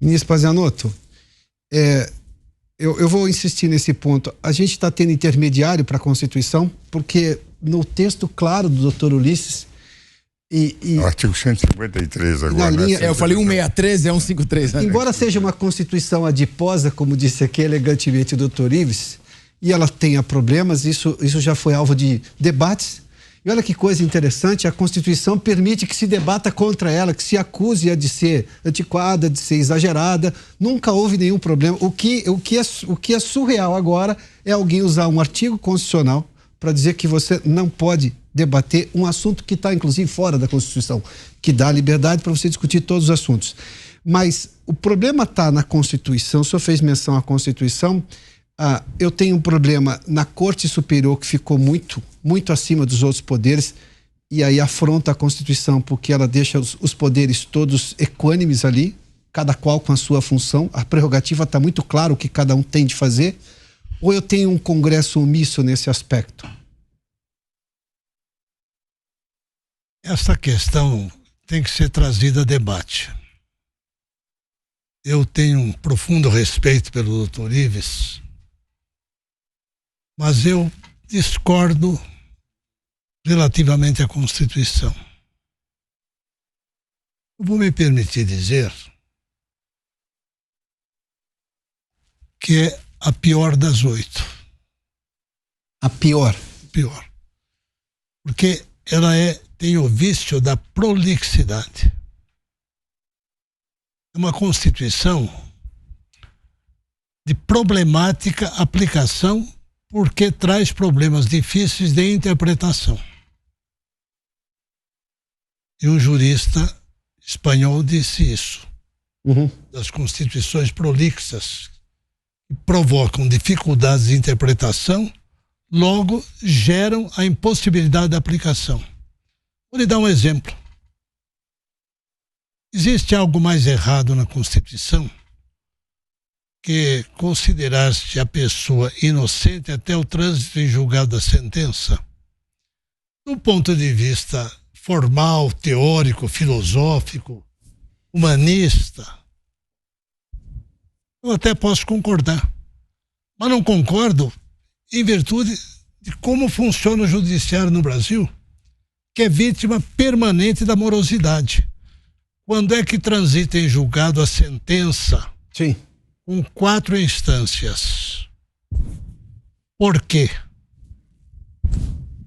Ministro Pazianotto, eu vou insistir nesse ponto. A gente está tendo intermediário para a Constituição, porque no texto claro do doutor Ulisses, o artigo 153 agora, linha, né? Eu falei 163, é 153. Né? Embora seja uma Constituição adiposa, como disse aqui elegantemente o doutor Ives, e ela tenha problemas, isso já foi alvo de debates. E olha que coisa interessante, a Constituição permite que se debata contra ela, que se acuse-a de ser antiquada, de ser exagerada. Nunca houve nenhum problema. O que é surreal agora é alguém usar um artigo constitucional para dizer que você não pode debater um assunto que está, inclusive, fora da Constituição, que dá liberdade para você discutir todos os assuntos. Mas o problema está na Constituição. O senhor fez menção à Constituição. Eu tenho um problema na Corte Superior, que ficou muito acima dos outros poderes, e aí afronta a Constituição, porque ela deixa os poderes todos equânimes ali, cada qual com a sua função. A prerrogativa está muito claro o que cada um tem de fazer. Ou eu tenho um Congresso omisso nesse aspecto? Essa questão tem que ser trazida a debate. Eu tenho um profundo respeito pelo Dr. Ives, mas eu discordo relativamente à Constituição. Eu vou me permitir dizer que é a pior das 8. A pior? Pior. Porque ela tem o vício da prolixidade. É uma Constituição de problemática aplicação, porque traz problemas difíceis de interpretação. E um jurista espanhol disse isso. Das constituições prolixas, que provocam dificuldades de interpretação, logo geram a impossibilidade da aplicação. Vou lhe dar um exemplo. Existe algo mais errado na Constituição que considerar-se a pessoa inocente até o trânsito em julgado da sentença? Do ponto de vista formal, teórico, filosófico, humanista, eu até posso concordar. Mas não concordo em virtude de como funciona o judiciário no Brasil, que é vítima permanente da morosidade. Quando é que transita em julgado a sentença? Sim. Com 4 instâncias. Por quê?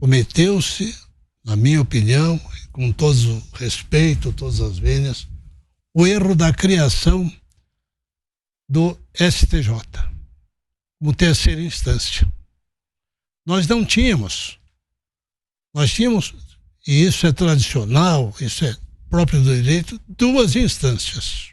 Cometeu-se, na minha opinião, com todo o respeito, todas as vênias, o erro da criação do STJ, como terceira instância. Nós não tínhamos. Nós tínhamos, e isso é tradicional, isso é próprio do direito, 2 instâncias.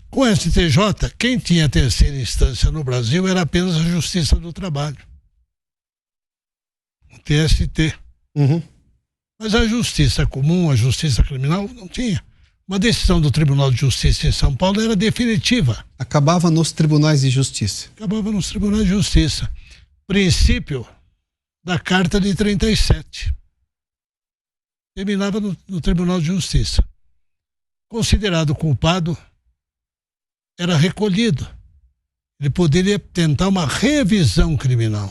Com o STJ, quem tinha terceira instância no Brasil era apenas a Justiça do Trabalho. O TST. Mas a Justiça Comum, a Justiça Criminal, não tinha. Uma decisão do Tribunal de Justiça em São Paulo era definitiva. Acabava nos tribunais de justiça. Acabava nos tribunais de justiça. Princípio da Carta de 37. Terminava no Tribunal de Justiça. Considerado culpado, era recolhido. Ele poderia tentar uma revisão criminal.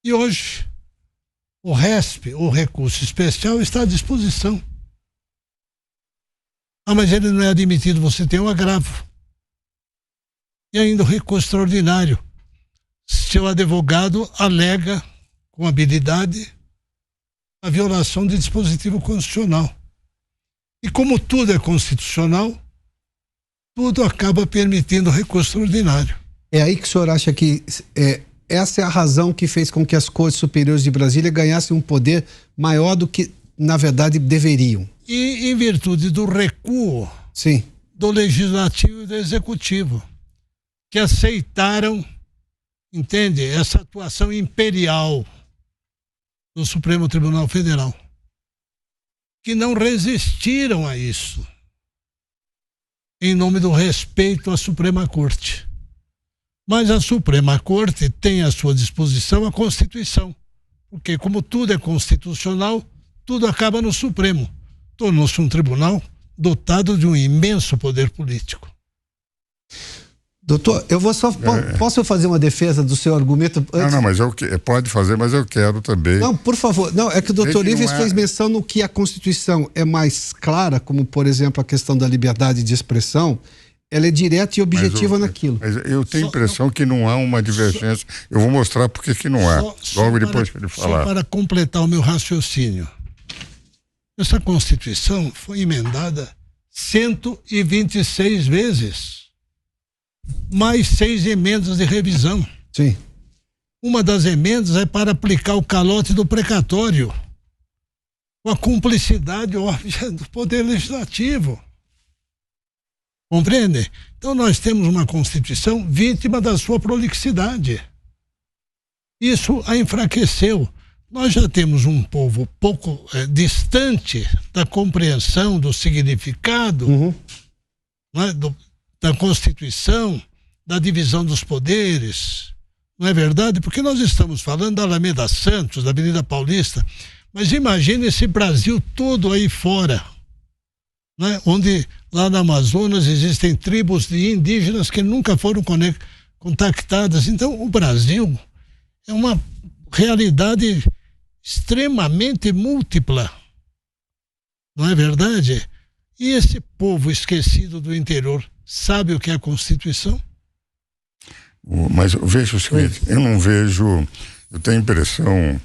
E hoje, o RESP, o recurso especial, está à disposição. Mas ele não é admitido, você tem um agravo. E ainda o recurso extraordinário. Seu advogado alega, com habilidade, a violação de dispositivo constitucional. E como tudo é constitucional, tudo acaba permitindo recurso extraordinário. É aí que o senhor acha que essa é a razão que fez com que as Cortes Superiores de Brasília ganhassem um poder maior do que, na verdade, deveriam? E em virtude do recuo Sim. do Legislativo e do Executivo, que aceitaram, entende, essa atuação imperial do Supremo Tribunal Federal, que não resistiram a isso, em nome do respeito à Suprema Corte. Mas a Suprema Corte tem à sua disposição a Constituição, porque como tudo é constitucional, tudo acaba no Supremo. Tornou-se um tribunal dotado de um imenso poder político. Doutor, eu vou só... Posso fazer uma defesa do seu argumento? Não, mas pode fazer, mas eu quero também. Não, por favor. Não, é que o doutor Ives fez menção no que a Constituição é mais clara, como, por exemplo, a questão da liberdade de expressão, ela é direta e objetiva naquilo. Mas eu tenho a impressão que não há uma divergência. Eu vou mostrar por que não há. Logo depois que ele falar. Só para completar o meu raciocínio. Essa Constituição foi emendada 126 vezes. Mais 6 emendas de revisão. Sim. Uma das emendas é para aplicar o calote do precatório, com a cumplicidade óbvia do Poder Legislativo. Compreende? Então nós temos uma Constituição vítima da sua prolixidade. Isso a enfraqueceu. Nós já temos um povo pouco distante da compreensão do significado, né, da Constituição, da divisão dos poderes, não é verdade? Porque nós estamos falando da Alameda Santos, da Avenida Paulista, mas imagine esse Brasil todo aí fora, né? Onde lá no Amazonas existem tribos de indígenas que nunca foram contactadas. Então o Brasil é uma realidade extremamente múltipla, não é verdade? E esse povo esquecido do interior sabe o que é a Constituição? Mas veja o seguinte, eu tenho a impressão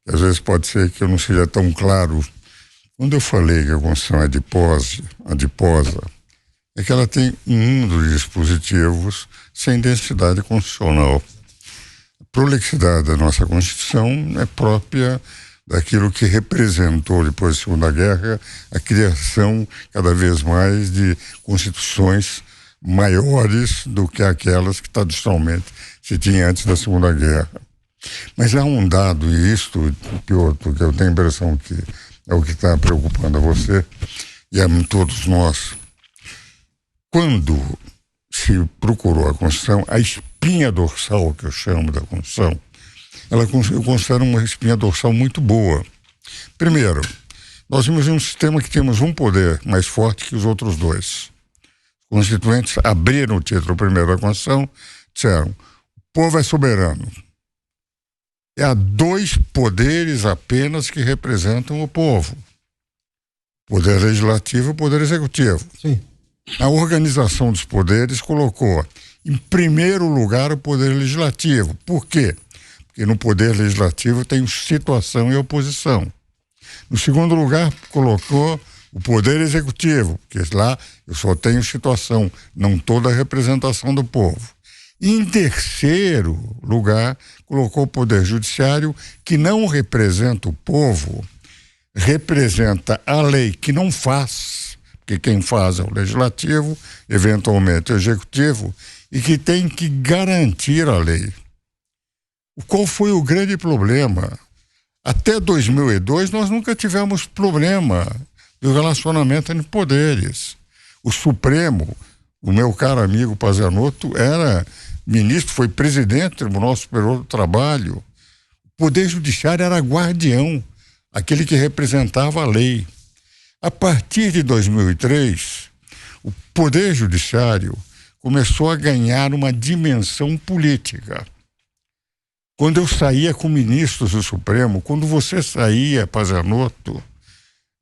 que às vezes pode ser que eu não seja tão claro. Quando eu falei que a Constituição é adiposa, é que ela tem um mundo de dispositivos sem densidade constitucional. A prolixidade da nossa Constituição é própria daquilo que representou, depois da Segunda Guerra, a criação cada vez mais de constituições maiores do que aquelas que tradicionalmente se tinha antes da Segunda Guerra. Mas há um dado, e isto, Piotr, que eu tenho a impressão que é o que está preocupando a você e a todos nós. Quando se procurou a Constituição, a espinha dorsal, que eu chamo da Constituição, eu considero uma espinha dorsal muito boa. Primeiro, nós temos um sistema que temos um poder mais forte que os outros dois. Os constituintes abriram o título primeiro da Constituição, disseram: o povo é soberano. E há 2 poderes apenas que representam o povo: o poder legislativo e o poder executivo. Sim. A organização dos poderes colocou em primeiro lugar o poder legislativo. Por quê? Porque no poder legislativo tem situação e oposição. No segundo lugar, colocou o poder executivo, porque lá eu só tenho situação, não toda a representação do povo. E em terceiro lugar, colocou o poder judiciário, que não representa o povo, representa a lei que não faz, porque quem faz é o legislativo, eventualmente o executivo, e que tem que garantir a lei. Qual foi o grande problema? Até 2002 nós nunca tivemos problema do relacionamento entre poderes. O Supremo, o meu caro amigo Pazanotto, era ministro, foi presidente do Tribunal Superior do Trabalho. O Poder Judiciário era guardião, aquele que representava a lei. A partir de 2003, o Poder Judiciário começou a ganhar uma dimensão política. Quando eu saía com ministros do Supremo, quando você saía, Pazanotto,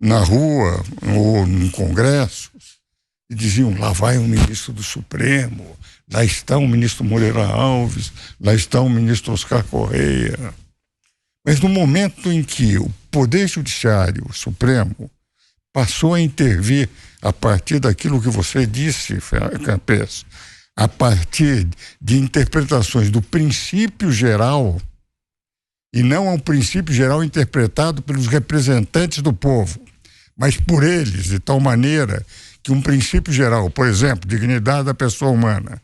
na rua ou em congressos, e diziam: lá vai o ministro do Supremo, lá está o ministro Moreira Alves, lá está o ministro Oscar Correia. Mas no momento em que o Poder Judiciário, o Supremo, passou a intervir a partir daquilo que você disse, Capês, a partir de interpretações do princípio geral, e não ao princípio geral interpretado pelos representantes do povo, mas por eles, de tal maneira que um princípio geral, por exemplo, dignidade da pessoa humana,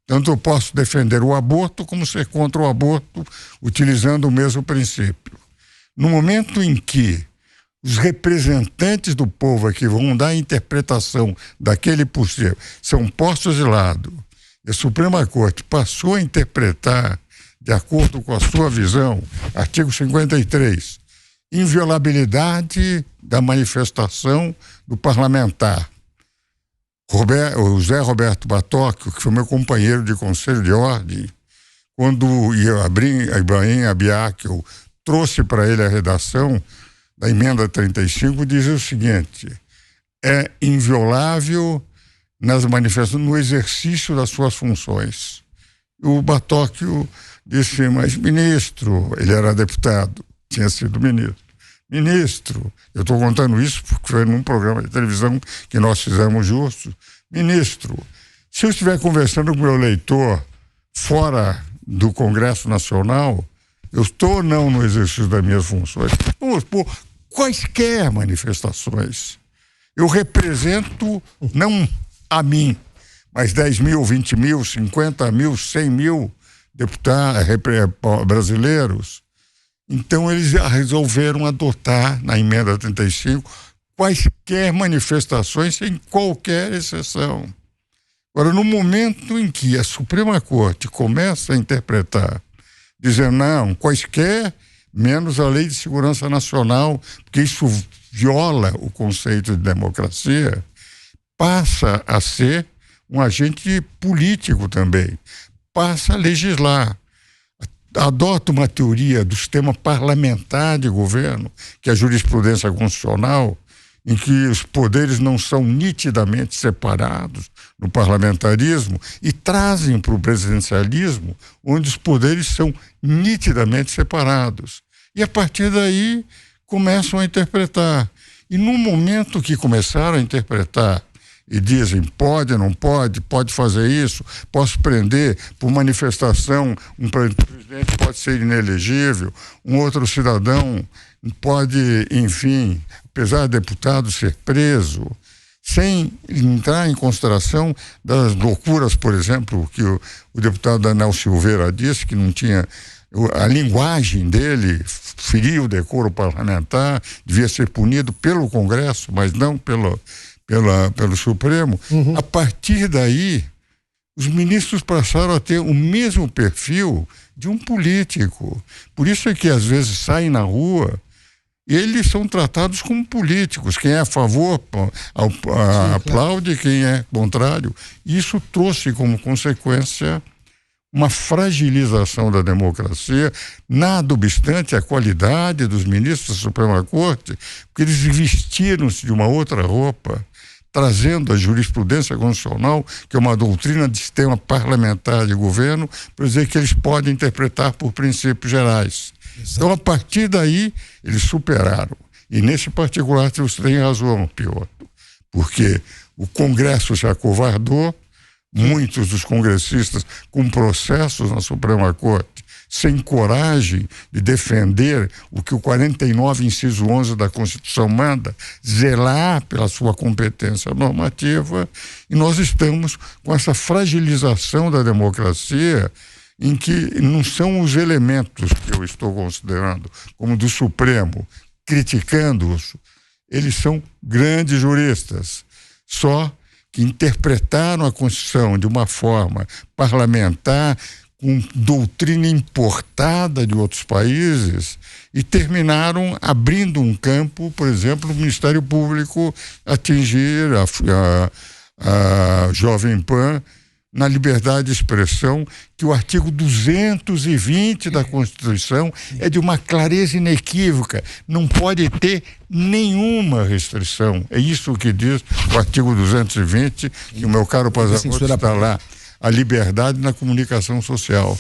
tanto eu posso defender o aborto como ser contra o aborto, utilizando o mesmo princípio. No momento em que os representantes do povo aqui vão dar a interpretação daquele possível, são postos de lado, e a Suprema Corte passou a interpretar, de acordo com a sua visão, artigo 53, inviolabilidade da manifestação do parlamentar. O Zé Roberto Batóquio, que foi meu companheiro de conselho de ordem, quando Ibrahim Abiakel trouxe para ele a redação da emenda 35, dizia o seguinte: é inviolável nas manifestações, no exercício das suas funções. O Batóquio disse, mas ministro, ele era deputado, tinha sido ministro, eu estou contando isso porque foi num programa de televisão que nós fizemos justos. Ministro, se eu estiver conversando com o meu eleitor fora do Congresso Nacional, eu estou ou não no exercício das minhas funções? Vamos por quaisquer manifestações. Eu represento, não a mim, mas 10 mil, 20 mil, 50 mil, 100 mil deputados brasileiros. Então, eles resolveram adotar, na emenda 35, quaisquer manifestações, sem qualquer exceção. Agora, no momento em que a Suprema Corte começa a interpretar, dizendo, não, quaisquer, menos a Lei de Segurança Nacional, porque isso viola o conceito de democracia, passa a ser um agente político também, passa a legislar. Adota uma teoria do sistema parlamentar de governo, que é a jurisprudência constitucional, em que os poderes não são nitidamente separados no parlamentarismo, e trazem para o presidencialismo, onde os poderes são nitidamente separados. E a partir daí começam a interpretar. E no momento que começaram a interpretar e dizem, pode, não pode, pode fazer isso, posso prender por manifestação, um presidente pode ser inelegível, um outro cidadão pode, enfim, apesar de deputado ser preso, sem entrar em consideração das loucuras, por exemplo, que o deputado Daniel Silveira disse, que não tinha, a linguagem dele feria o decoro parlamentar, devia ser punido pelo Congresso, mas não pelo Supremo. A partir daí, os ministros passaram a ter o mesmo perfil de um político. Por isso é que às vezes saem na rua e eles são tratados como políticos. Quem é a favor aplaude, quem é contrário. Isso trouxe como consequência uma fragilização da democracia, nada obstante a qualidade dos ministros da Suprema Corte, porque eles vestiram-se de uma outra roupa, trazendo a jurisprudência constitucional, que é uma doutrina de sistema parlamentar de governo, para dizer que eles podem interpretar por princípios gerais. Exato. Então, a partir daí, eles superaram. E nesse particular, você tem razão, Piotr, porque o Congresso se acovardou, muitos dos congressistas com processos na Suprema Corte, sem coragem de defender o que o 49, inciso 11 da Constituição manda, zelar pela sua competência normativa, e nós estamos com essa fragilização da democracia, em que não são os elementos que eu estou considerando como do Supremo, criticando-os, eles são grandes juristas, só que interpretaram a Constituição de uma forma parlamentar, com doutrina importada de outros países, e terminaram abrindo um campo, por exemplo, o Ministério Público atingir a Jovem Pan na liberdade de expressão, que o artigo 220 da Constituição é de uma clareza inequívoca, não pode ter nenhuma restrição. É isso que diz o artigo 220, que o meu caro Pazarotti está lá, a liberdade na comunicação social.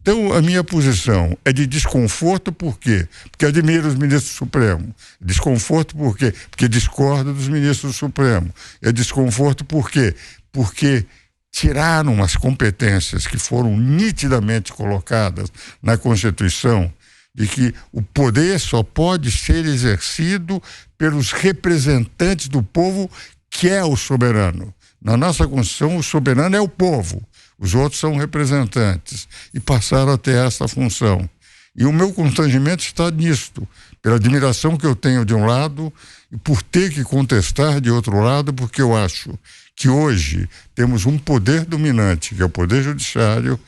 Então, a minha posição é de desconforto, por quê? Porque admiro os ministros do Supremo. Desconforto por quê? Porque discordo dos ministros do Supremo. É desconforto por quê? Porque tiraram as competências que foram nitidamente colocadas na Constituição, de que o poder só pode ser exercido pelos representantes do povo, que é o soberano. Na nossa Constituição, o soberano é o povo, os outros são representantes, e passaram a ter essa função. E o meu constrangimento está nisto, pela admiração que eu tenho de um lado e por ter que contestar de outro lado, porque eu acho que hoje temos um poder dominante, que é o poder judiciário,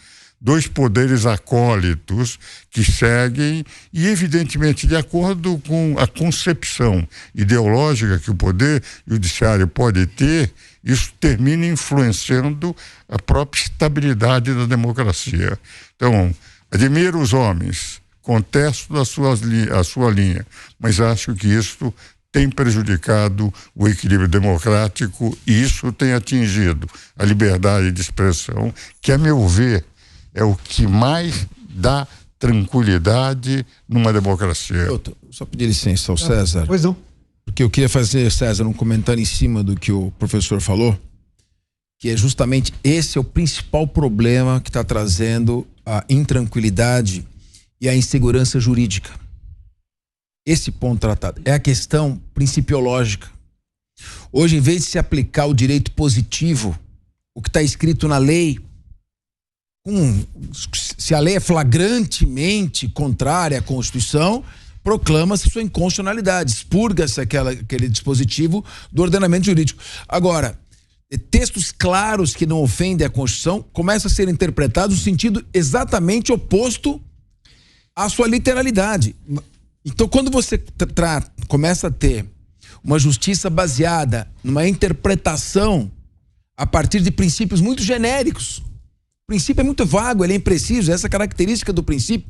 dois poderes acólitos que seguem e, evidentemente, de acordo com a concepção ideológica que o poder judiciário pode ter, isso termina influenciando a própria estabilidade da democracia. Então, admiro os homens, contesto a sua linha, mas acho que isso tem prejudicado o equilíbrio democrático e isso tem atingido a liberdade de expressão, que, a meu ver, é o que mais dá tranquilidade numa democracia. Eu só pedir licença ao César. Pois não. Porque eu queria fazer, César, um comentário em cima do que o professor falou, que é justamente esse é o principal problema que está trazendo a intranquilidade e a insegurança jurídica. Esse ponto tratado é a questão principiológica. Hoje, em vez de se aplicar o direito positivo, o que está escrito na lei, se a lei é flagrantemente contrária à Constituição, proclama-se sua inconstitucionalidade, expurga-se aquele dispositivo do ordenamento jurídico. Agora, textos claros que não ofendem a Constituição começam a ser interpretados no sentido exatamente oposto à sua literalidade. Então, quando você começa a ter uma justiça baseada numa interpretação a partir de princípios muito genéricos, o princípio é muito vago, ele é impreciso, essa é a característica do princípio.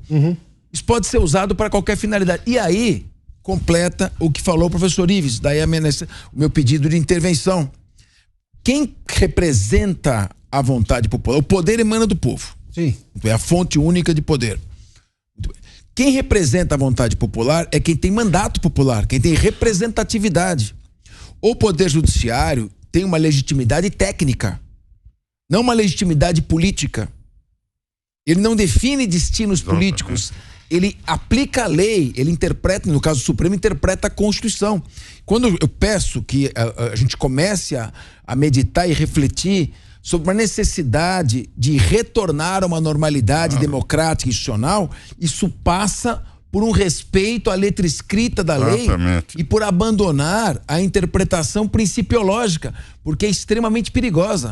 Isso pode ser usado para qualquer finalidade. E aí, completa o que falou o professor Ives, daí o meu pedido de intervenção. Quem representa a vontade popular? O poder emana do povo. Sim. É a fonte única de poder. Quem representa a vontade popular é quem tem mandato popular, quem tem representatividade. O poder judiciário tem uma legitimidade técnica, não uma legitimidade política. Ele não define destinos políticos, ele aplica a lei, ele interpreta, no caso do Supremo, interpreta a Constituição. Quando eu peço que a gente comece a meditar e refletir sobre a necessidade de retornar a uma normalidade democrática e institucional, isso passa por um respeito à letra escrita da lei e por abandonar a interpretação principiológica, porque é extremamente perigosa.